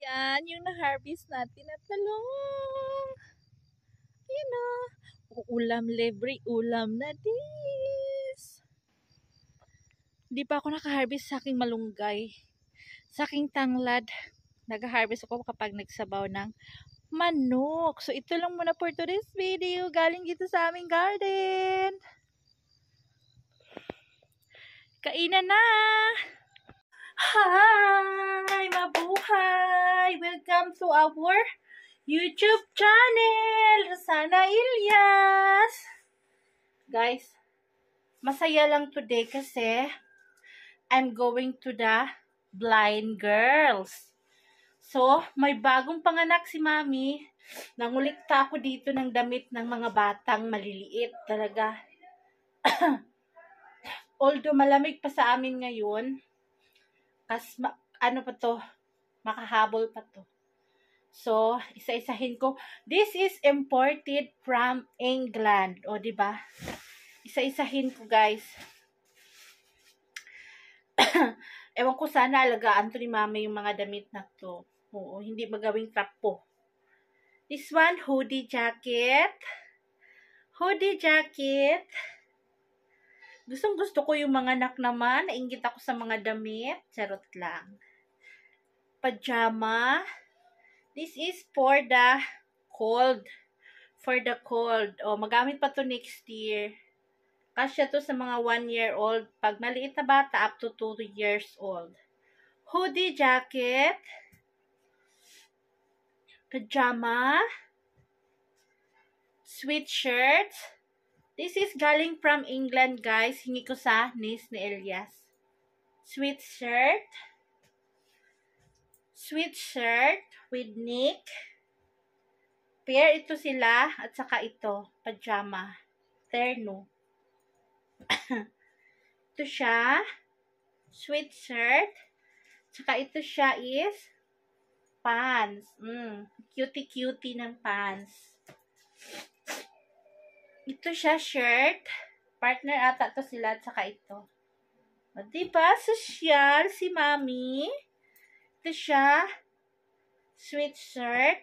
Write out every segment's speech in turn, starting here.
Yan, yung na-harvest natin na talong. Yan o. Ulam libre, ulam na dis. Hindi pa ako naka-harvest sa aking malunggay. Sa aking tanglad, nag-harvest ako kapag nagsabaw ng manok. So, ito lang muna for today's video. Galing dito sa aming garden. Kainan na! Hi! Mabuhay! Welcome to our YouTube channel! Rosana Ilyas! Guys, masaya lang today kasi I'm going to the Blind Girls. So, may bagong panganak si Mami. Nangulikta ako dito ng damit ng mga batang maliliit talaga. Although malamig pa sa amin ngayon, ano pa to, makahabol pa to. So, isa-isahin ko. This is imported from England. O, diba? Isa-isahin ko, guys. Ewan ko, sana alagaan to ni Mama yung mga damit na to. Oo, hindi magawing trapo. This one, hoodie jacket. Hoodie jacket. Gustong-gusto ko yung mga anak naman. Nainggit ako sa mga damit. Charot lang. Pajama. This is for the cold. For the cold. O, magamit pa to next year. Kasya to sa mga 1-year-old. Pag maliit na bata, up to 2 years old. Hoodie jacket. Pajama. Sweatshirt. This is galing from England, guys. Hingi ko sa niece ni Elias. Sweatshirt. Sweatshirt with neck. Pair ito sila. At saka ito. Pajama. Terno. Ito siya. Sweatshirt. Tsaka ito siya is pants. Cutie-cutie ng pants. Ito siya shirt. Partner ata to sila. Tsaka ito. O, diba? Sosyal si Mami. Ito siya. Sweatshirt.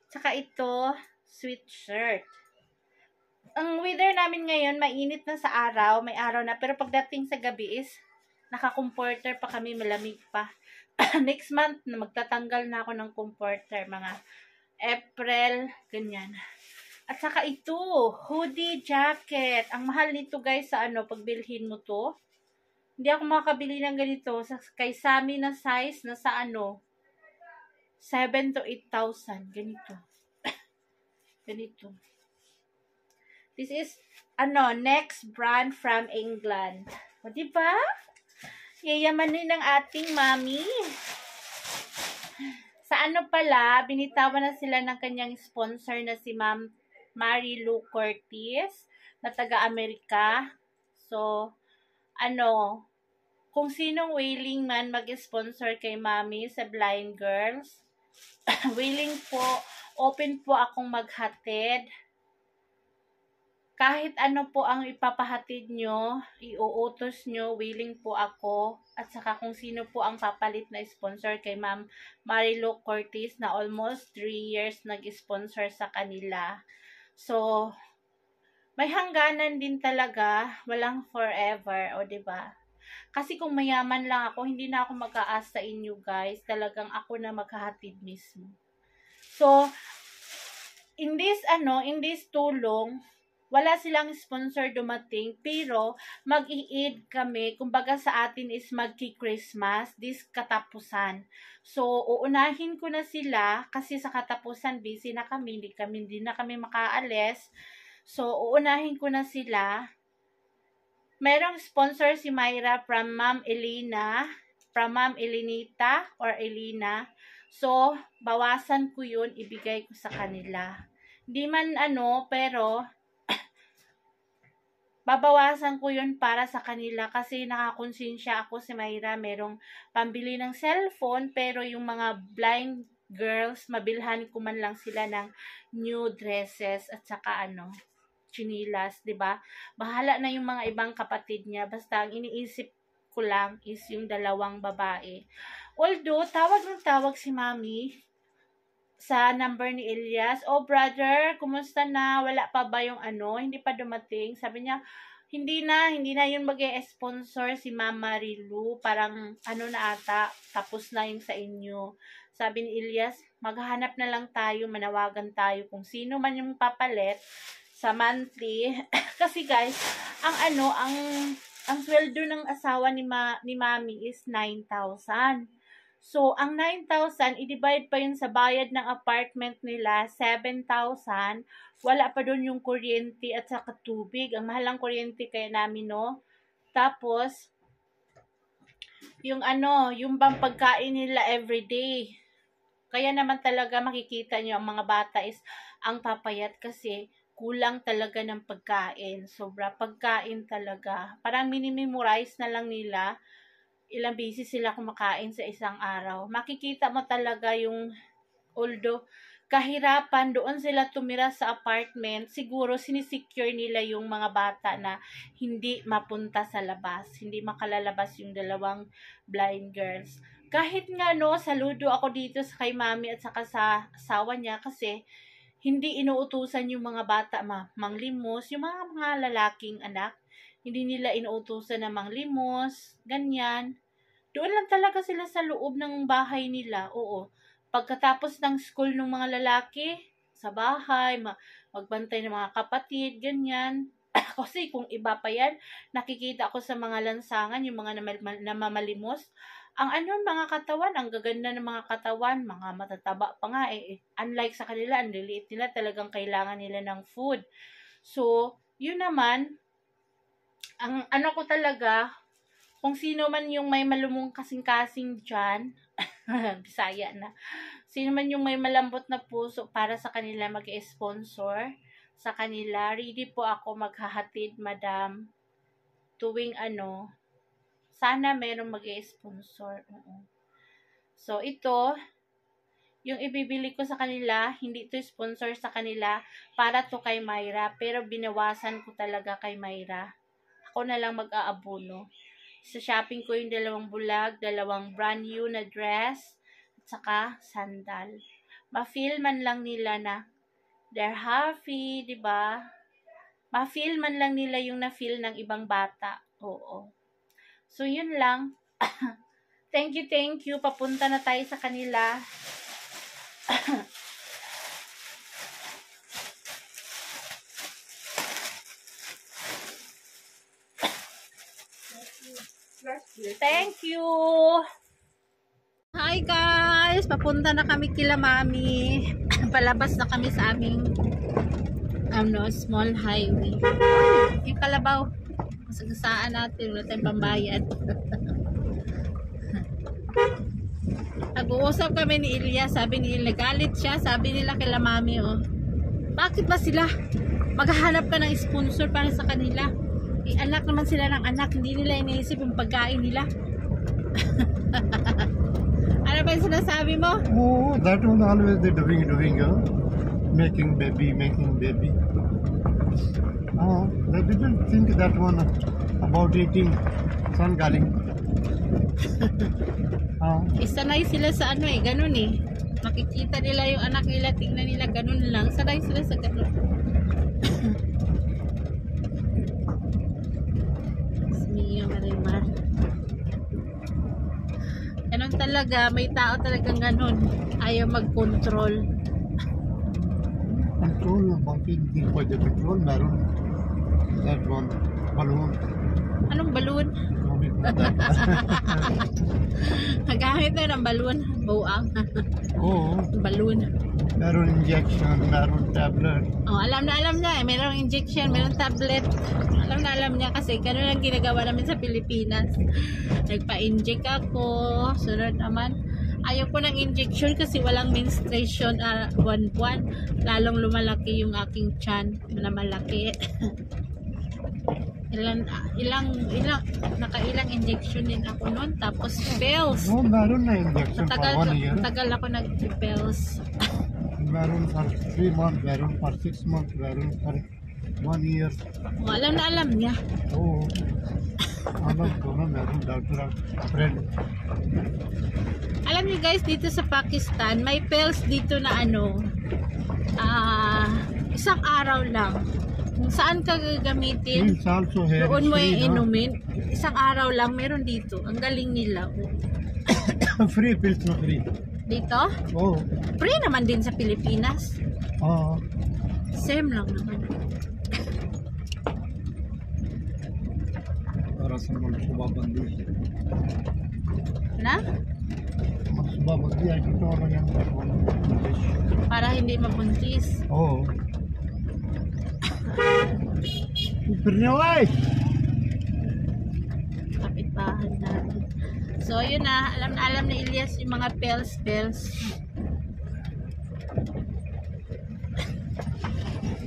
Tsaka ito. Sweatshirt. Ang weather namin ngayon, mainit na sa araw. May araw na. Pero pagdating sa gabi is, naka-comforter pa kami. Malamig pa. Next month, magtatanggal na ako ng comforter. Mga April. Ganyan. At saka ito, hoodie jacket. Ang mahal nito, guys, sa pagbilhin mo to. Hindi ako makakabili ng ganito. Kay Sammy na size na sa 7 to 8,000. Ganito. Ganito. This is, next brand from England. O, diba? Yayamanin ng ating Mami. Sa pala, binitawan na sila ng kanyang sponsor na si Ma'am Marilu Curtis na taga-Amerika. So, kung sinong willing man mag-sponsor kay Mami sa Blind Girls, willing po, open po akong maghatid. Kahit ano po ang ipapahatid nyo, iuutos nyo, willing po ako. At saka kung sino po ang papalit na sponsor kay Ma'am Marilu Curtis na almost 3 years nag-sponsor sa kanila. So, may hangganan din talaga, walang forever, o diba? Kasi kung mayaman lang ako, hindi na ako mag-aas sa inyo, guys. Talagang ako na maghahatid mismo. So, in this tulong, wala silang sponsor dumating, pero mag-i-eid kami, kumbaga sa atin is magki-Christmas, this katapusan. So, uunahin ko na sila, kasi sa katapusan, busy na kami, hindi na kami makaalis. So, uunahin ko na sila. Merong sponsor si Myra from Ma'am Elena, from Ma'am Elenita or Elena. So, bawasan ko yun, ibigay ko sa kanila. Hindi man pero babawasan ko yun para sa kanila kasi nakakonsensya ako si Myra, merong pambili ng cellphone, pero yung mga blind girls, mabilhan ko man lang sila ng new dresses at saka chinilas, 'di ba? Bahala na yung mga ibang kapatid niya, basta ang iniisip ko lang is yung 2 babae. Although, tawag ng tawag si Mami sa number ni Elias. Oh, brother, kumusta na? Wala pa ba yung ano? Hindi pa dumating. Sabi niya, hindi na yun mag-e-sponsor si Mama Marilu. Parang ano na ata, tapos na yung sa inyo. Sabi ni Elias, maghahanap na lang tayo, manawagan tayo kung sino man yung papalit sa monthly. Kasi guys, ang sweldo ng asawa ni Mami is 9,000. So, ang 9,000, i-divide pa yun sa bayad ng apartment nila, 7,000. Wala pa doon yung kuryente at saka tubig. Ang mahal ng kuryente kaya namin, no? Tapos, yung bang pagkain nila everyday. Kaya naman talaga makikita nyo, ang mga bata is ang papayat kasi kulang talaga ng pagkain. Sobra pagkain talaga. Parang minimemorize na lang nila ilang beses sila kumakain sa isang araw. Makikita mo talaga yung, although kahirapan, doon sila tumira sa apartment, siguro sinisecure nila yung mga bata na hindi mapunta sa labas, hindi makalalabas yung 2 blind girls. Kahit nga no, saludo ako dito sa kay Mami at saka sa asawa niya kasi hindi inuutusan yung mga bata manglimos, yung mga lalaking anak. Hindi nila inuutusan na manglimos, ganyan. Doon lang talaga sila sa loob ng bahay nila. Oo. Pagkatapos ng school ng mga lalaki, sa bahay, magbantay ng mga kapatid, ganyan. Kasi kung iba pa yan, nakikita ko sa mga lansangan, yung mga namamalimos. Ang mga katawan, ang gaganda ng mga katawan, mga matataba pa nga eh. Unlike sa kanila, ang liliit nila, talagang kailangan nila ng food. So, yun naman, ang ko talaga, kung sino man yung may malumong kasing-kasing dyan, Bisaya na, sino man yung may malambot na puso para sa kanila mag-sponsor sa kanila, ready po ako maghahatid, madam, tuwing sana merong mag-sponsor. So, ito, yung ibibili ko sa kanila, hindi to sponsor sa kanila, para to kay Myra, pero binawasan ko talaga kay Myra. Ako na lang mag-aabono. Sa shopping ko yung 2 bulag, 2 brand new na dress, at saka sandal. Ma-feel man lang nila na they're happy, di ba? Ma-feel man lang nila yung na-feel ng ibang bata. Oo. So, yun lang. Thank you. Papunta na tayo sa kanila. Thank you. Hi guys, papunta na kami kila Mami. Palabas na kami sa aming small highway. Yung kalabaw, masagasaan natin, wala tayong pambayad. Nag-uusap kami ni Ilya, sabi ni Ilya, galit siya, sabi nila kila Mami, bakit ba sila maghahanap ka ng sponsor para sa kanila? Anak naman sila ng anak, hindi nila iniisip yung pagkain nila. Ano ba yung sinasabi mo? Oh, that one always they doing, making baby. They didn't think that one about eating sun galing. Sanay sila sa ganun eh. Makikita nila yung anak nila, tingnan nila ganun lang. Sanay sila sa ganun. Ganun talaga, may tao talagang ganun, ayaw mag-control. Control, monkey looking for the petrol, meron. That one, balloon. Anong balloon? Nagamit na ng balloon, buang. Oo. Balloon. Meron injection, meron tablet. Alam niya merong injection, merong tablet. Alam niya kasi ganun lang ginagawa namin sa Pilipinas. Nagpa-inject ako, sunod naman. Ayaw ko ng injection kasi walang menstruation buwan-buwan. Lalong lumalaki yung aking tiyan na malaki. Nakailang injection din ako noon, tapos pills. Meron na injection for 1 year. Tagal ako nag-pills. Meron for 3 months, meron for 6 months, meron for 1 year. Alam niya. Oo. दोनों madam doctor friend Alam niyo guys, dito sa Pakistan, may pills dito na ano, isang araw lang. Kung saan ka gagamitin, pills also here doon mo free, yung inumin. Isang araw lang, meron dito. Ang galing nila. free pills na free. Dito? Oh. Free naman din sa Pilipinas. Same lang naman. Para sa mga suba bandi. Na? Mga suba bandi ay ito lang yan. Para hindi mabuntis. Oh. Pernyawa eh. Kapitbahay natin. So, yun na. Alam ni Elias yung mga pills.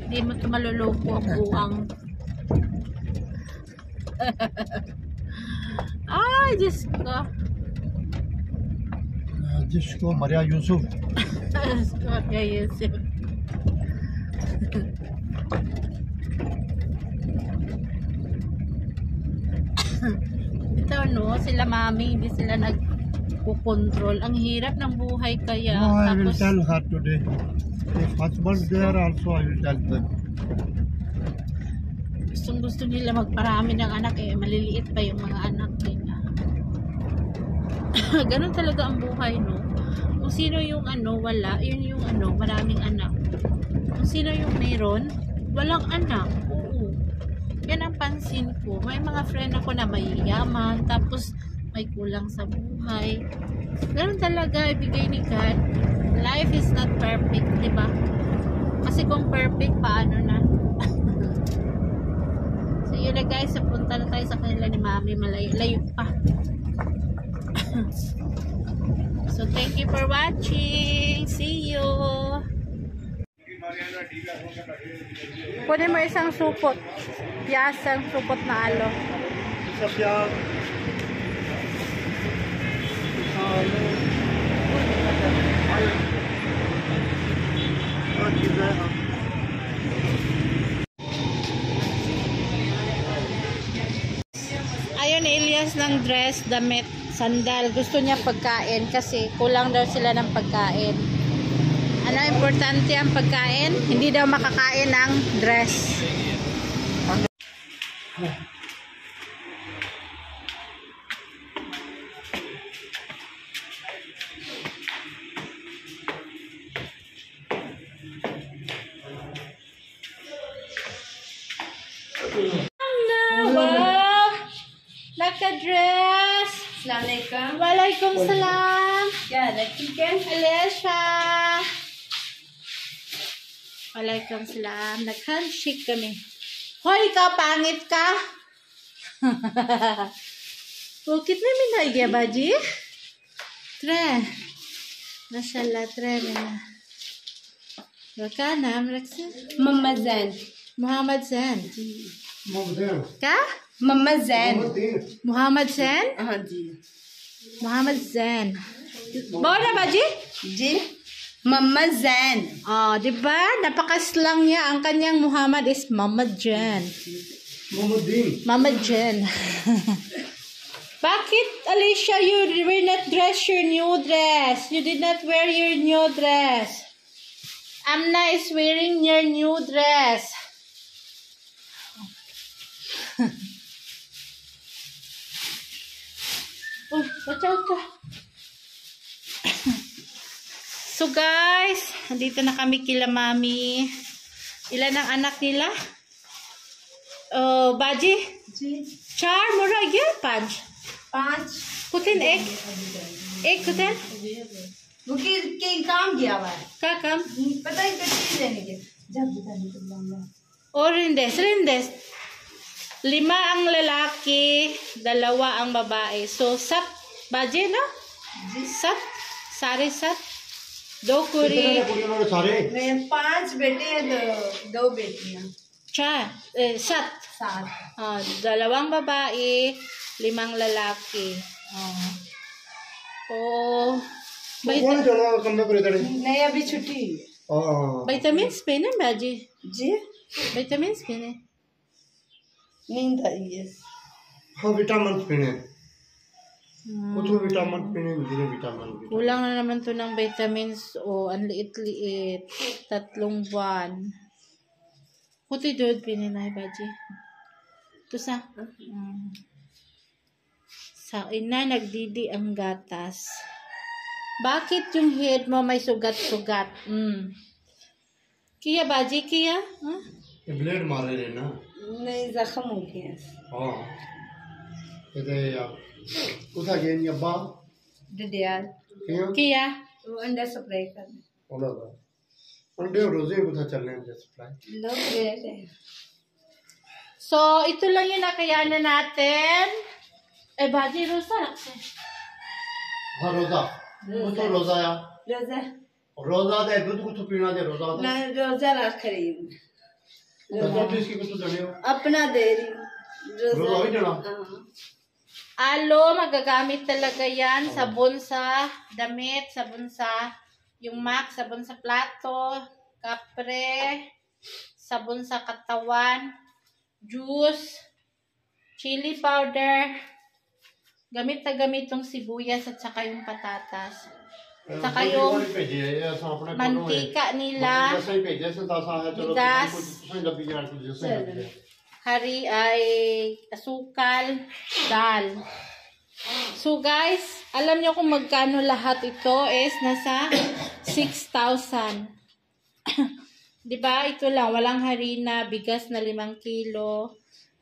Hindi mo ito maluloko ang buwang. Ay, Diyos ko. जिसको मरिया Yusuf Okay, yes. Ito no, sila mami, hindi sila nagkukontrol. Ang hirap ng buhay kaya. No, I will Tapos, tell her today. If husband there also, I will tell them. gusto nila magparami ng anak eh. Maliliit pa yung mga anak nila. Ganun talaga ang buhay, no? Kung sino yung ano, wala, yun yung ano, maraming anak. Kung sino yung meron, walang anak. Oo. Yan ang pansin ko. May mga friend ako na may yaman, tapos may kulang sa buhay. Ganun talaga, ibigay ni God. Life is not perfect, di ba? Kasi kung perfect, paano na? So yun na guys, punta na tayo sa kanila ni Mami. Malayo pa. So thank you for watching. See you. Kunin mo isang supot. Piyasang supot na alo. Isa piyas. Ayun, Elias ng dress, damit, sandal. Gusto niya pagkain kasi kulang daw sila ng pagkain. Ano importante ang pagkain? Hindi daw makakain ng dress. Wow! Naka-dress! Assalamualaikum. Waalaikumsalam! क्या chicken? Alesha! Waalaikumsalam. Nag-handshake kami. Hoy ka, pangit ka! Bukit na minagya ba, Ji? Tre. Mashallah, tre na. Baka naam raksa? Mama Zain. Muhammad Zain. Ka? Mama Zain. Muhammad Zain? हाँ जी. Muhammad Zain. Bawa ba, Ji? Ji. Mama Zain. Oh, di ba? Napakaslang niya. Ang kanyang Muhammad is Mama Jan. Mama Jan. Bakit, Alicia, you will not dress your new dress? You did not wear your new dress. Amna is wearing your new dress. Oh, watch out ka. So guys, nandito na kami kila Mami. Ilan ang anak nila? Oh, Baji? Ji. Char, mura gyan, Panch. 5. Kutin ek. Ek kutin. वो के काम किया हुआ है. Kakam. पता है कितनी देने के. जब बताने को बोलना. O rindes. 5 ang lalaki, 2 ang babae. So, sat, Baji, no? जी. Sat, sari sat. 2 kuri. मैं 5 बेटे हैं, 2 बेटियां. Char, sat. 7. 2 babae, 5 lalaki. Oh. नहीं अभी छुट्टी. Vitamins pe na, Baji? जी. Vitamins pe na. नींद आई है. हाँ विटामिन पीने Hmm. कुछ विटामिन पीने hindi vitamin Kulang na naman to ng vitamins. O, ang liit-liit. 3 buwan. Puti doon pininay, Baji. Ito sa... Sa ina, nagdidi ang gatas. Bakit yung head mo may sugat-sugat? Kiya, Baji, kiya? Huh? ये ब्लेड मारे रहे ना नहीं जख्म हो गया हाँ ये यार उठा गया ये बा डिडियाल क्यों Kiya? वो अंडा सप्लाई कर ओला बा अंडे रोजे कुछ चलने हैं सप्लाई लोग गए थे So, ito lang yung nakayanan natin. Baji, Rosa. हाँ रोजा वो तो रोजा या रोजा रोजा दे दूध कुछ पीना दे रोजा दे ना रोजा रख रही हूँ रोजा तो इसकी कुछ जाने हो अपना दे रही हूँ रोजा हो जाना हाँ Alo, magagamit talaga yan. Sabon sa damit, sabon sa yung MAC, sabon sa plato, kapre, sabon sa katawan, juice, chili powder, gamit na gamit yung sibuyas at saka yung patatas. Saka yung mantika nila, bigas, hari ay asukal, dal. So guys, alam nyo kung magkano lahat ito is nasa 6,000. Diba? Ito lang, walang harina, bigas na 5 kilo.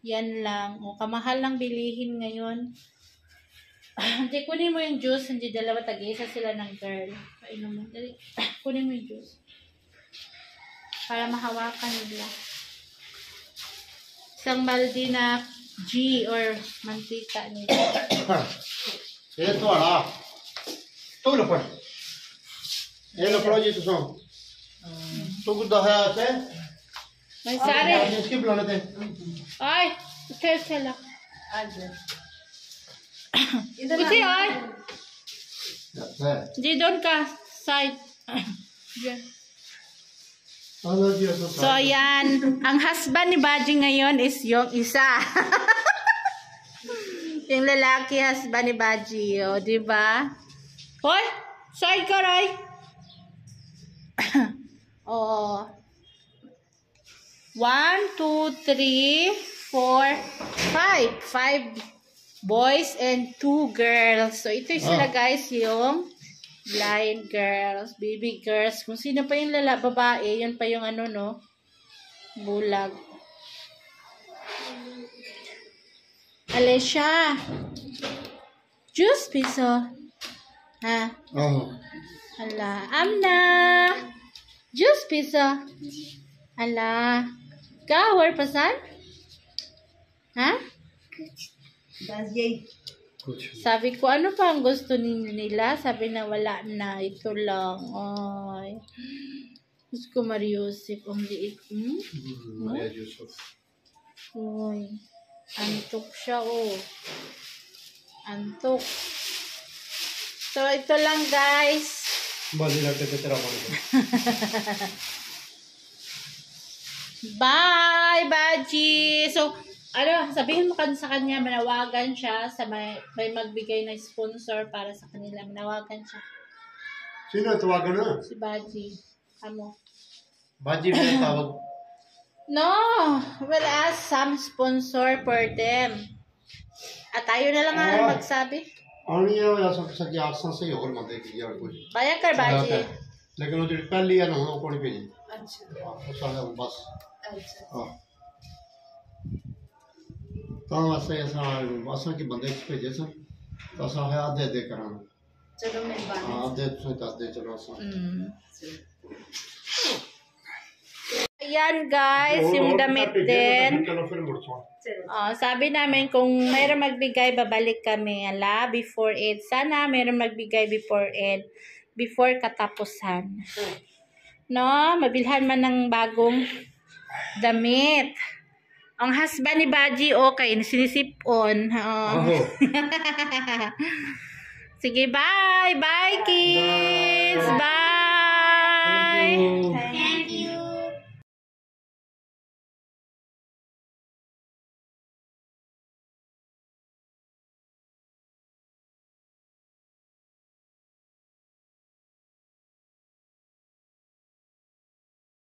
Yan lang. O, kamahal lang bilihin ngayon. Hindi, kunin mo yung juice. Hindi, dalawa tag-isa sila ng girl. Painom mo. Dali. Kunin mo yung juice. Para mahawakan nila. Isang balde na G or mantika nila. ये तो आड़ा तो लपड़ ये लपड़ो जी तो सो तो कुछ दहाया से May sari. इसकी बुलाने थे Ay, sila. इधर Buti, ay. है Di doon ka. Side. Diyan. Allah जी ऐसा So, ayan. Ang husband ni Baji ngayon is yung isa. Yung lalaki husband ni Baji. O, diba? Hoy! Side ka, Roy! O. 1, 2, 3, 4, 5. 5 boys and 2 girls. So, ito yung sila guys, yung blind girls, baby girls. Kung sino pa yung babae, yun pa yung ano, no? Bulag. Alessia. Juice piso. Ha? Oh Ala. Amna. Juice piso. Ala. Gawar pasan? Ha? बस यही कुछ Sabi ko, ano pa ang gusto nila? Sabi na wala na. Ito lang. Ay. Gusto ko Mariusip. Ang liit. Maria Yusuf Uy. Antok siya, oh. Antok. So, ito lang, guys. बाजी लगते थे तेरा बन Bye, Baji! So, ano, sabihin mo sa kanya, manawagan siya sa may magbigay na sponsor para sa kanila. Manawagan siya. Sino tawagan na? Si Baji. Amo. बाजी में tawag No! We'll ask some sponsor for them. At tayo na lang ang magsabi. आनी है या सब सके आसान से और मत देखिए और कुछ Bayan ka, Baji. लेकिन वो जो पहली है ना वो कौन भेजी अच्छा वो सारा बस अच्छा हाँ तो ऐसे ऐसा आसान की बंदे भेजे सन तो ऐसा है आधे दे कराना चलो मेहरबानी हाँ आधे तो दे चलो आसान Ayan, guys, yung damit din. चलो फिर मुड़ चलो Sabi namin kung mayroon magbigay, babalik kami. Ala, before Eid. Sana mayroon magbigay before Eid. Before katapusan. No? Mabilhan man ng bagong damit. Ang husband ni Baji, okay. Sinisip-on. Sige, bye! Bye, kids! Bye!